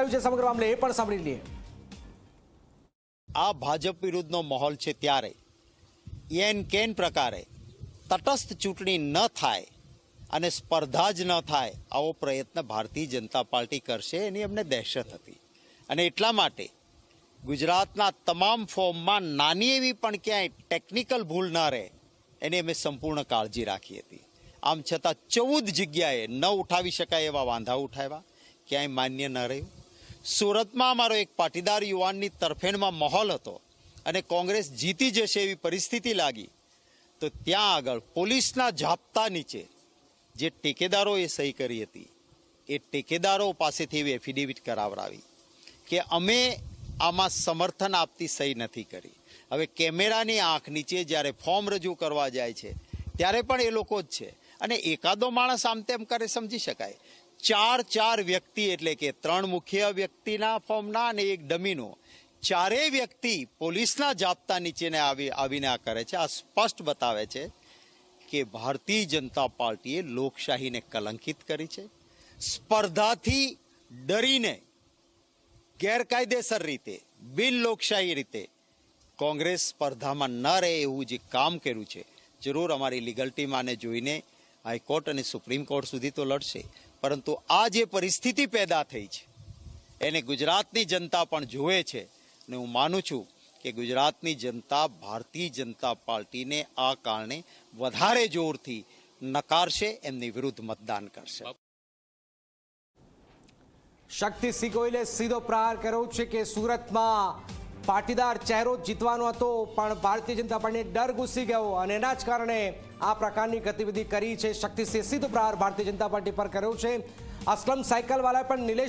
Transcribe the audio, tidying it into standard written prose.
કહ્યું છે સમગ્ર મામલે એ પણ સાંભળી લઈએ. આ ભાજપ વિરુદ્ધનો માહોલ છે ત્યારે એન કેન પ્રકારે તટસ્થ ચૂંટણી ન થાય અને સ્પર્ધા જ ન થાય આવો પ્રયત્ન ભારતીય જનતા પાર્ટી કરશે એની અમને દહેશત હતી. અને એટલા માટે ગુજરાતના તમામ ફોર્મમાં નાની એવી પણ ક્યાંય ટેકનિકલ ભૂલ ન રહે એની અમે સંપૂર્ણ કાળજી રાખી હતી. આમ છતાં 14 જગ્યાએ ન ઉઠાવી શકાય એવા વાંધા ઉઠાવ્યા, ક્યાંય માન્ય ન રહ્યું. સુરતમાં અમારો એક પાટીદાર યુવાનની તરફેણમાં માહોલ હતો અને કોંગ્રેસ જીતી જશે એવી પરિસ્થિતિ લાગી, તો ત્યાં આગળ પોલીસના જાપ્તા નીચે જે ટેકેદારોએ સહી કરી હતી એ ટેકેદારો પાસેથી એવી એફિડેવિટ કરાવડાવી કે અમે આમાં સમર્થન આપતી સહી નથી કરી. હવે કેમેરાની આંખ નીચે જ્યારે ફોર્મ રજૂ કરવા જાય છે ત્યારે પણ એ લોકો જ છે. અને એકાદો માણસ આમ તેમ કરે સમજી શકાય, 4 વ્યક્તિ એટલે કે 3 મુખ્ય વ્યક્તિના ફોર્મના અને એક ડમીનો, 4 વ્યક્તિ પોલીસના જાપ્તા નીચેને આવીને આ કરે છે. આ સ્પષ્ટ બતાવે છે કે ભારતીય જનતા પાર્ટીએ લોકશાહીને કલંકિત કરી છે. સ્પર્ધાથી ડરીને ગેરકાયદેસર રીતે, બિન લોકશાહી રીતે કોંગ્રેસ સ્પર્ધામાં ન રહે એવું જે કામ કર્યું છે, જરૂર અમારી લીગલ ટીમ આને જોઈને હાઈકોર્ટ અને સુપ્રીમ કોર્ટ સુધી તો લડશે, પરંતુ આ જે પરિસ્થિતિ પેદા થઈ છે એને ગુજરાતની જનતા પણ જોવે છે. અને હું માનું છું કે ગુજરાતની જનતા ભારતીય જનતા પાર્ટીને આ કારણે વધારે જોરથી નકારશે, એમની વિરુદ્ધ મતદાન કરશે. શક્તિસિંહ ગોહિલે સીધો પ્રહાર કર્યો છે કે સુરતમાં પાટીદાર ચહેરો જીતવાનો હતો પણ ભારતીય જનતા પાર્ટીને ડર ઘૂસી ગયો અને એના જ કારણે આ પ્રકારની ગતિવિધિ કરી છે. શક્તિસિંહ સીધો પ્રહાર ભારતીય જનતા પાર્ટી પર કર્યો છે. અસલમ સાયકલવાળા પણ નિલેશ